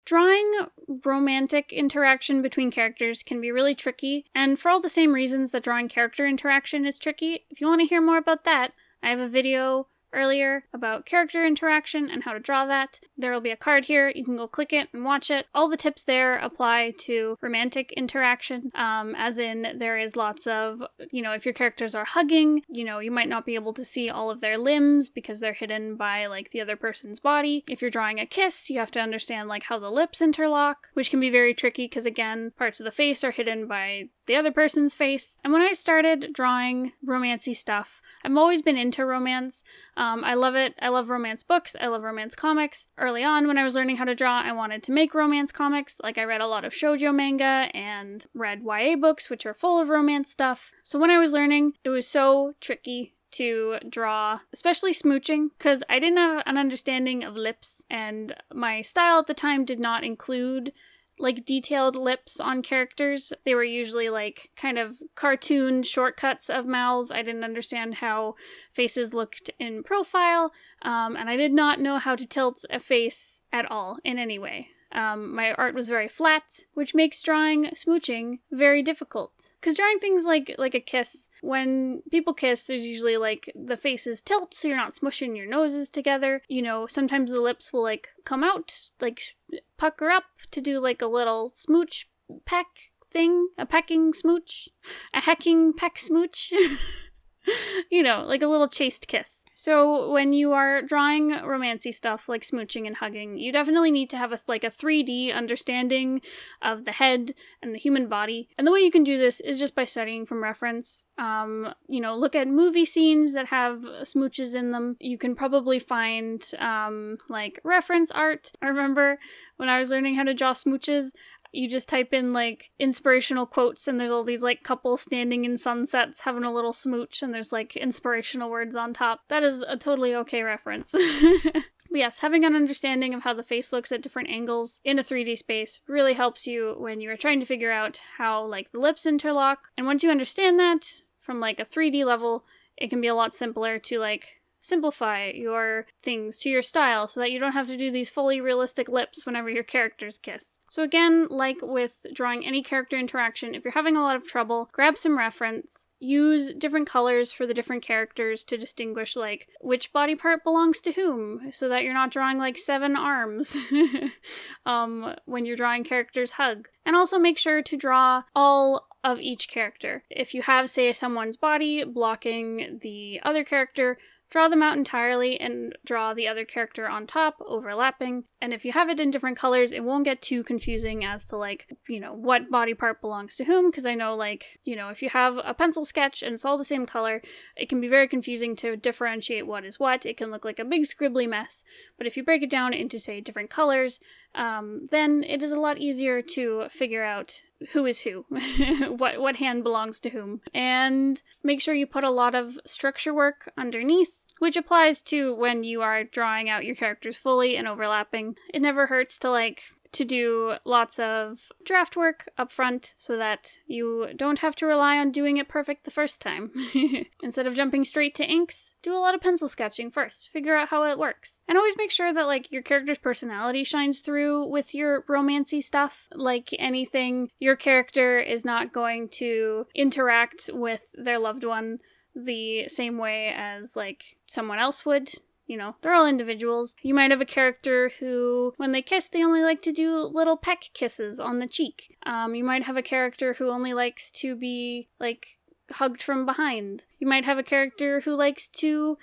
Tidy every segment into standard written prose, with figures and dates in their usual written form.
Drawing romantic interaction between characters can be really tricky, and for all the same reasons that drawing character interaction is tricky, if you want to hear more about that, I have a video earlier about character interaction and how to draw that. There will be a card here. You can go click it and watch it. All the tips there apply to romantic interaction, as in there is lots of, if your characters are hugging, you might not be able to see all of their limbs because they're hidden by like the other person's body. If you're drawing a kiss, you have to understand like how the lips interlock, which can be very tricky because again, parts of the face are hidden by the other person's face. And when I started drawing romancy stuff, I've always been into romance. I love it. I love romance books. I love romance comics. Early on, when I was learning how to draw, I wanted to make romance comics. Like, I read a lot of shoujo manga and read YA books, which are full of romance stuff. So when I was learning, it was so tricky to draw, especially smooching, because I didn't have an understanding of lips, and my style at the time did not include like detailed lips on characters. They were usually like kind of cartoon shortcuts of mouths. I didn't understand how faces looked in profile, and I did not know how to tilt a face at all in any way. My art was very flat, which makes drawing smooching very difficult. Because drawing things like a kiss, when people kiss, there's usually like the faces tilt, so you're not smushing your noses together. Sometimes the lips will like come out, like pucker up to do like a little smooch peck thing, a pecking smooch, a hecking peck smooch. Like a little chaste kiss. So when you are drawing romancy stuff like smooching and hugging, you definitely need to have a 3D understanding of the head and the human body. And the way you can do this is just by studying from reference. Look at movie scenes that have smooches in them. You can probably find like reference art. I remember when I was learning how to draw smooches, you just type in, like, inspirational quotes, and there's all these, like, couples standing in sunsets having a little smooch, and there's, like, inspirational words on top. That is a totally okay reference. But yes, having an understanding of how the face looks at different angles in a 3D space really helps you when you are trying to figure out how, like, the lips interlock. And once you understand that from, like, a 3D level, it can be a lot simpler to, like, simplify your things to your style so that you don't have to do these fully realistic lips whenever your characters kiss. So again, like with drawing any character interaction, if you're having a lot of trouble, grab some reference, use different colors for the different characters to distinguish like which body part belongs to whom, so that you're not drawing like 7 arms when you're drawing characters hug. And also make sure to draw all of each character. If you have, say, someone's body blocking the other character, draw them out entirely and draw the other character on top, overlapping. And if you have it in different colors, it won't get too confusing as to what body part belongs to whom, because I know if you have a pencil sketch and it's all the same color, it can be very confusing to differentiate what is what. It can look like a big scribbly mess. But if you break it down into, say, different colors, then it is a lot easier to figure out who is who, what hand belongs to whom. And make sure you put a lot of structure work underneath, which applies to when you are drawing out your characters fully and overlapping. It never hurts to do lots of draft work up front so that you don't have to rely on doing it perfect the first time. Instead of jumping straight to inks, do a lot of pencil sketching first. Figure out how it works. And always make sure that your character's personality shines through with your romancy stuff. Like anything, your character is not going to interact with their loved one the same way as someone else would. They're all individuals. You might have a character who, when they kiss, they only like to do little peck kisses on the cheek. You might have a character who only likes to be, hugged from behind. You might have a character who likes to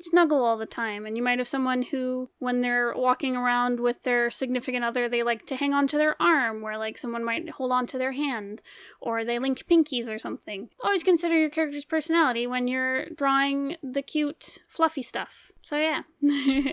snuggle all the time, and you might have someone who, when they're walking around with their significant other, they like to hang onto their arm, where someone might hold onto their hand, or they link pinkies or something. Always consider your character's personality when you're drawing the cute, fluffy stuff. So yeah,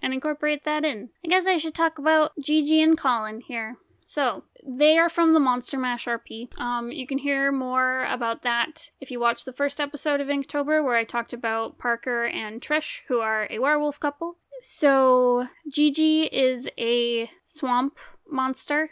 and incorporate that in. I guess I should talk about Gigi and Colin here. So, they are from the Monster Mash RP. You can hear more about that if you watch the first episode of Inktober, where I talked about Parker and Trish, who are a werewolf couple. So, Gigi is a swamp monster.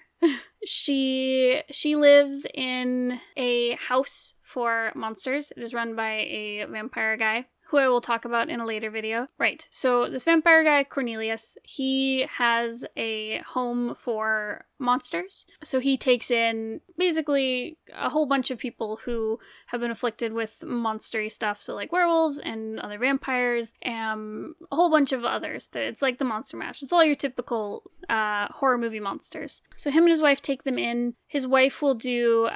She lives in a house for monsters. It is run by a vampire guy. who I will talk about in a later video. Right, so this vampire guy, Cornelius, he has a home for monsters. So he takes in basically a whole bunch of people who have been afflicted with monstery stuff, so like werewolves and other vampires, and a whole bunch of others. It's like the Monster Mash. It's all your typical horror movie monsters. So him and his wife take them in. His wife will do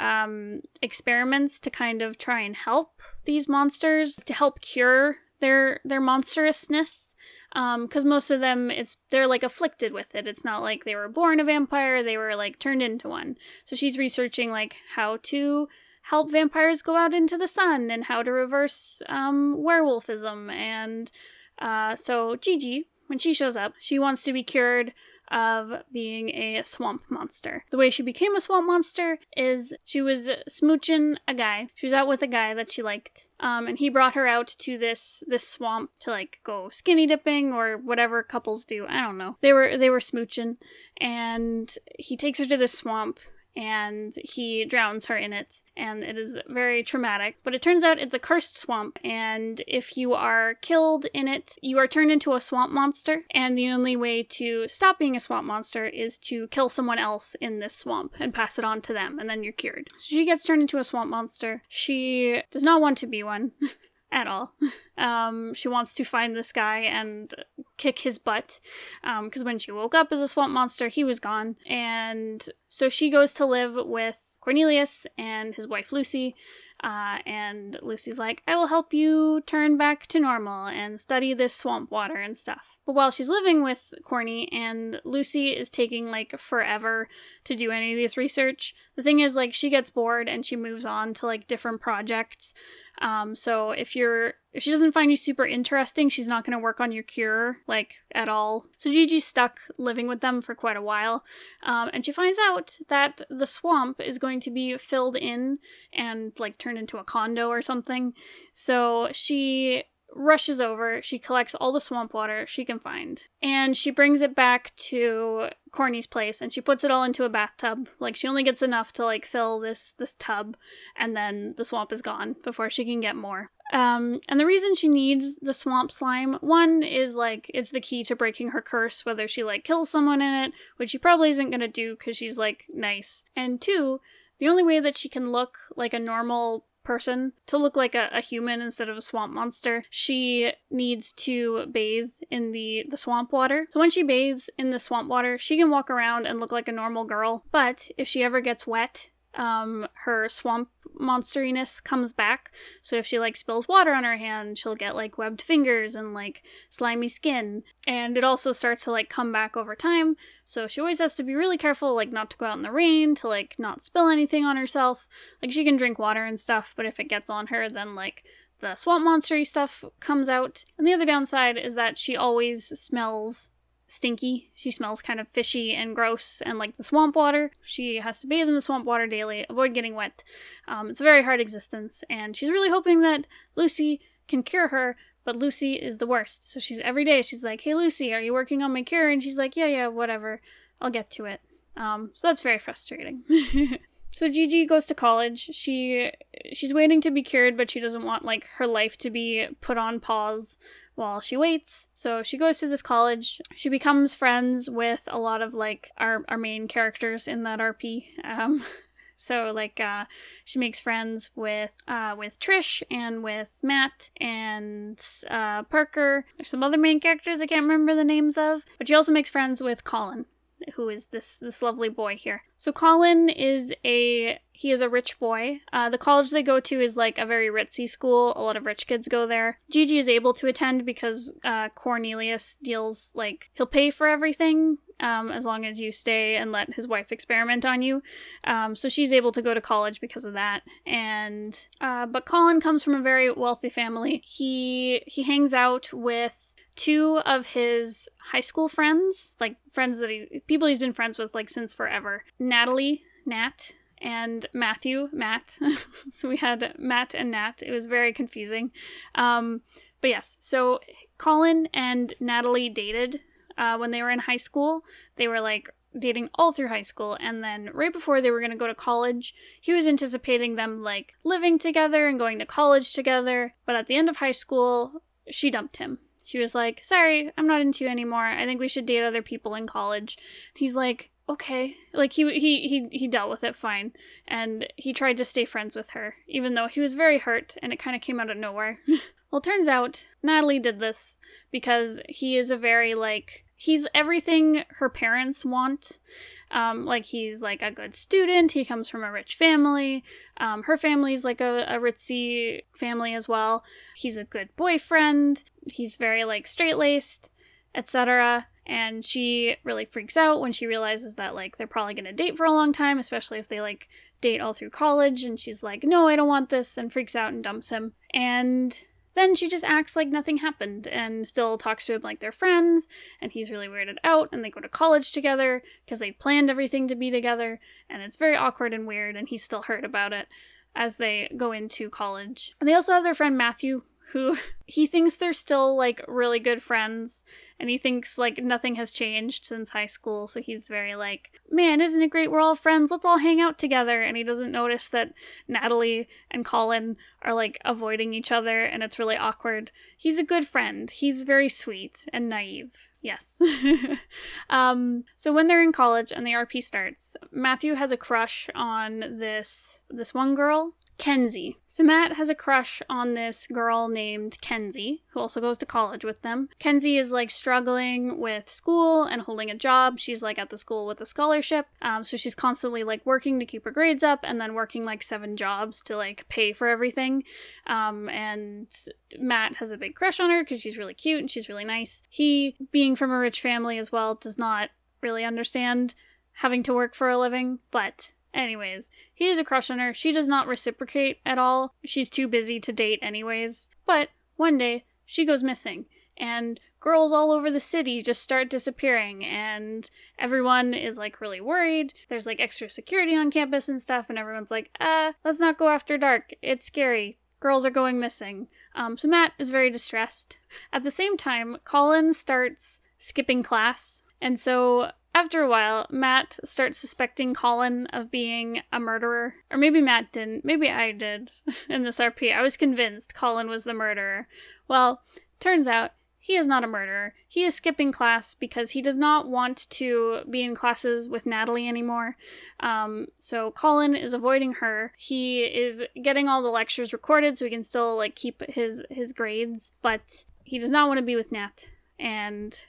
experiments to kind of try and help these monsters, to help cure their monstrousness. Because most of them, they're like afflicted with it. It's not like they were born a vampire, they were like turned into one. So she's researching like how to help vampires go out into the sun and how to reverse werewolfism. And so Gigi, when she shows up, she wants to be cured of being a swamp monster. The way she became a swamp monster is she was smooching a guy. She was out with a guy that she liked. And he brought her out to this swamp to like go skinny dipping or whatever couples do. I don't know. They were smooching, and he takes her to this swamp and he drowns her in it, and it is very traumatic. But it turns out it's a cursed swamp, and if you are killed in it, you are turned into a swamp monster, and the only way to stop being a swamp monster is to kill someone else in this swamp and pass it on to them, and then you're cured. So she gets turned into a swamp monster. She does not want to be one. At all. She wants to find this guy and kick his butt, because when she woke up as a swamp monster, he was gone. And so she goes to live with Cornelius and his wife Lucy, and Lucy's like, I will help you turn back to normal and study this swamp water and stuff. But while she's living with Corny, and Lucy is taking like forever to do any of this research, the thing is like she gets bored and she moves on to like different projects. So if she doesn't find you super interesting, she's not going to work on your cure, like, at all. So Gigi's stuck living with them for quite a while, and she finds out that the swamp is going to be filled in and, like, turned into a condo or something. So she rushes over, she collects all the swamp water she can find, and she brings it back to Corny's place, and she puts it all into a bathtub. Like, she only gets enough to, like, fill this tub, and then the swamp is gone before she can get more. And the reason she needs the swamp slime, one is, like, it's the key to breaking her curse, whether she, like, kills someone in it, which she probably isn't gonna do because she's, like, nice. And two, the only way that she can look like a normal person, to look like a human instead of a swamp monster, she needs to bathe in the swamp water. So when she bathes in the swamp water, she can walk around and look like a normal girl. But if she ever gets wet, her swamp monsteriness comes back. So if she, like, spills water on her hand, she'll get, like, webbed fingers and, like, slimy skin. And it also starts to, like, come back over time. So she always has to be really careful, like, not to go out in the rain, to, like, not spill anything on herself. Like, she can drink water and stuff, but if it gets on her, then, like, the swamp monstery stuff comes out. And the other downside is that she always smells stinky. She smells kind of fishy and gross and like the swamp water. She has to bathe in the swamp water daily, avoid getting wet. It's a very hard existence, and she's really hoping that Lucy can cure her, but Lucy is the worst. So every day she's like, hey Lucy, are you working on my cure? And she's like, yeah, whatever, I'll get to it. So that's very frustrating. So Gigi goes to college. She's waiting to be cured, but she doesn't want, like, her life to be put on pause while she waits. So she goes to this college. She becomes friends with a lot of, like, our main characters in that RP. So, like, she makes friends with Trish and with Matt and Parker. There's some other main characters I can't remember the names of. But she also makes friends with Colin, who is this lovely boy here. So Colin is a rich boy. The college they go to is like a very ritzy school. A lot of rich kids go there. Gigi is able to attend because Cornelius deals, like, he'll pay for everything as long as you stay and let his wife experiment on you. So she's able to go to college because of that. And but Colin comes from a very wealthy family. He hangs out with two of his high school friends, like friends that people he's been friends with like since forever. Natalie, Nat, and Matthew, Matt. So we had Matt and Nat. It was very confusing. But yes, so Colin and Natalie dated when they were in high school. They were like dating all through high school, and then right before they were going to go to college, he was anticipating them like living together and going to college together. But at the end of high school, she dumped him. She was like, sorry, I'm not into you anymore. I think we should date other people in college. He's like, okay. Like, he dealt with it fine. And he tried to stay friends with her, even though he was very hurt, and it kind of came out of nowhere. Well, turns out Natalie did this because he is a very, like, he's everything her parents want. Like, he's, like, a good student. He comes from a rich family. Her family's, like, a ritzy family as well. He's a good boyfriend. He's very, like, straight-laced, etc. And she really freaks out when she realizes that, like, they're probably gonna date for a long time, especially if they, like, date all through college. And she's like, no, I don't want this, and freaks out and dumps him. And then she just acts like nothing happened and still talks to him like they're friends, and he's really weirded out, and they go to college together because they planned everything to be together, and it's very awkward and weird, and he's still hurt about it as they go into college. And they also have their friend Matthew, who he thinks they're still, like, really good friends, and he thinks, like, nothing has changed since high school, so he's very like, man, isn't it great we're all friends, let's all hang out together, and he doesn't notice that Natalie and Colin are, like, avoiding each other, and it's really awkward. He's a good friend. He's very sweet and naive. Yes. So when they're in college and the RP starts, Matthew has a crush on this one girl, Kenzie. So Matt has a crush on this girl named Kenzie, who also goes to college with them. Kenzie is, like, struggling with school and holding a job. She's, like, at the school with a scholarship. So she's constantly, like, working to keep her grades up and then working, like, 7 jobs to, like, pay for everything. And Matt has a big crush on her because she's really cute and she's really nice. He, being from a rich family as well, does not really understand having to work for a living, but anyways, he has a crush on her. She does not reciprocate at all. She's too busy to date anyways. But one day, she goes missing, and girls all over the city just start disappearing, and everyone is, like, really worried. There's, like, extra security on campus and stuff, and everyone's like, let's not go after dark. It's scary. Girls are going missing. So Matt is very distressed. At the same time, Colin starts skipping class, and so after a while, Matt starts suspecting Colin of being a murderer. Or maybe Matt didn't. Maybe I did in this RP. I was convinced Colin was the murderer. Well, turns out he is not a murderer. He is skipping class because he does not want to be in classes with Natalie anymore. So Colin is avoiding her. He is getting all the lectures recorded so he can still, like, keep his grades, but he does not want to be with Nat. And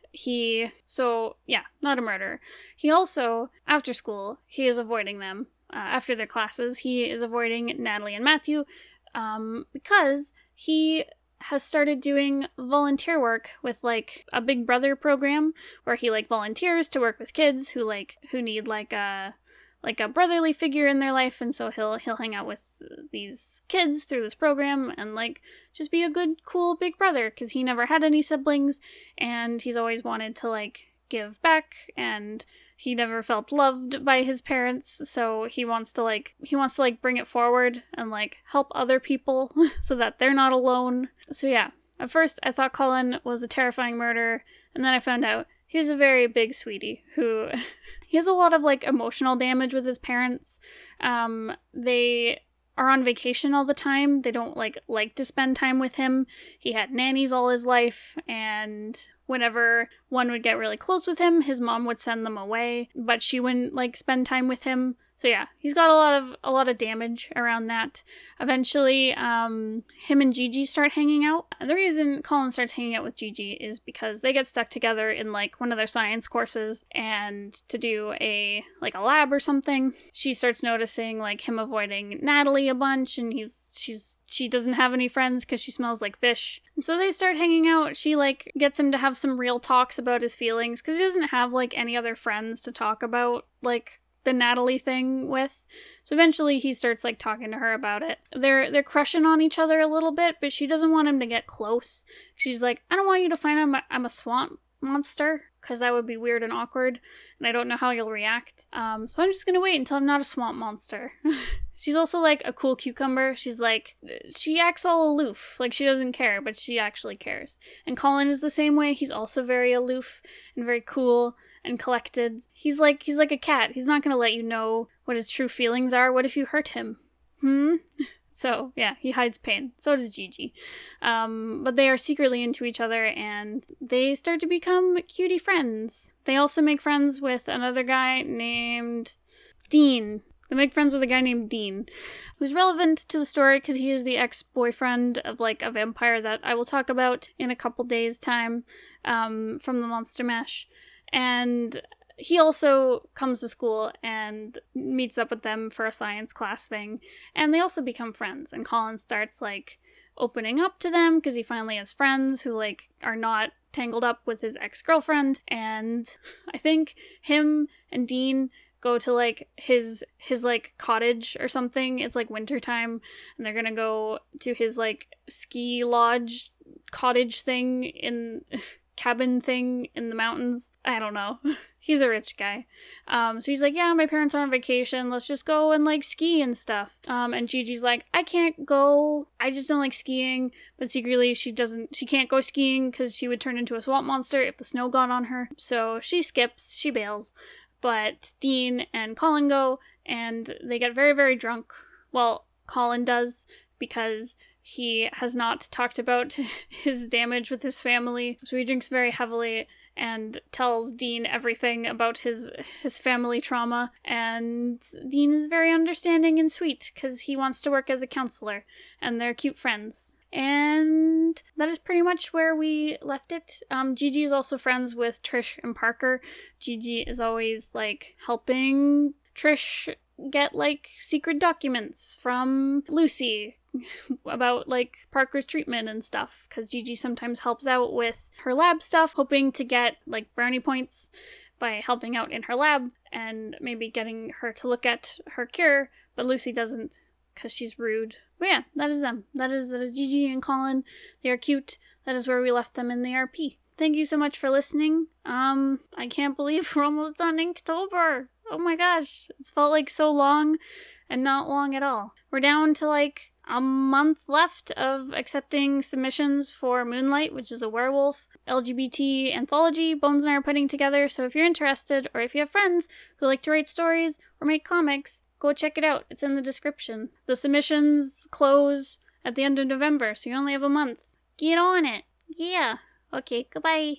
not a murderer. He also, after school, he is avoiding them. After their classes, he is avoiding Natalie and Matthew, because he has started doing volunteer work with, like, a Big Brother program, where he, like, volunteers to work with kids who need, like, a brotherly figure in their life, and so he'll hang out with these kids through this program and, like, just be a good, cool big brother, because he never had any siblings, and he's always wanted to, like, give back, and he never felt loved by his parents, so he wants to bring it forward and, like, help other people so that they're not alone. So yeah, at first I thought Colin was a terrifying murderer, and then I found out he was a very big sweetie who he has a lot of, like, emotional damage with his parents. They are on vacation all the time. They don't like to spend time with him. He had nannies all his life, and whenever one would get really close with him, his mom would send them away, but she wouldn't, like, spend time with him. So yeah, he's got a lot of damage around that. Eventually, him and Gigi start hanging out. And the reason Colin starts hanging out with Gigi is because they get stuck together in, like, one of their science courses, and to do a lab or something. She starts noticing, like, him avoiding Natalie a bunch, and she doesn't have any friends because she smells like fish. And so they start hanging out. She, like, gets him to have some real talks about his feelings, because he doesn't have, like, any other friends to talk about, like, the Natalie thing with. So eventually he starts, like, talking to her about it. They're crushing on each other a little bit, but she doesn't want him to get close. She's like, I don't want you to find out I'm a swamp monster, because that would be weird and awkward, and I don't know how you'll react. So I'm just gonna wait until I'm not a swamp monster. She's also, like, a cool cucumber. She's like, she acts all aloof, like she doesn't care, but she actually cares. And Colin is the same way. He's also very aloof and very cool and collected. He's like a cat. He's not gonna let you know what his true feelings are. What if you hurt him? So, yeah, he hides pain. So does Gigi. But they are secretly into each other, and they start to become cutie friends. They also make friends with another guy named Dean. They make friends with a guy named Dean, who's relevant to the story because he is the ex-boyfriend of, like, a vampire that I will talk about in a couple days' time from the Monster Mash. And he also comes to school and meets up with them for a science class thing, and they also become friends. And Colin starts, like, opening up to them because he finally has friends who, like, are not tangled up with his ex-girlfriend. And I think him and Dean go to, like, his like, cottage or something. It's, like, wintertime, and they're gonna go to his, like, ski lodge cottage thing in... cabin thing in the mountains. I don't know. He's a rich guy. So he's like, yeah, my parents are on vacation. Let's just go and, like, ski and stuff. And Gigi's like, I can't go. I just don't like skiing. But secretly, she can't go skiing because she would turn into a swamp monster if the snow got on her. So she skips. She bails. But Dean and Colin go, and they get very, very drunk. Well, Colin does, because he has not talked about his damage with his family, so he drinks very heavily and tells Dean everything about his family trauma, and Dean is very understanding and sweet, because he wants to work as a counselor, and they're cute friends. And that is pretty much where we left it. Gigi is also friends with Trish and Parker. Gigi is always, like, helping Trish get, like, secret documents from Lucy about, like, Parker's treatment and stuff, because Gigi sometimes helps out with her lab stuff, hoping to get, like, brownie points by helping out in her lab and maybe getting her to look at her cure, but Lucy doesn't because she's rude. But yeah, that is them. That is Gigi and Colin. They are cute. That is where we left them in the RP. Thank you so much for listening. I can't believe we're almost done Inktober. Oh my gosh, it's felt like so long and not long at all. We're down to, like, a month left of accepting submissions for Moonlight, which is a werewolf LGBT anthology Bones and I are putting together. So if you're interested, or if you have friends who like to write stories or make comics, go check it out. It's in the description. The submissions close at the end of November, so you only have a month. Get on it. Yeah. Okay, goodbye.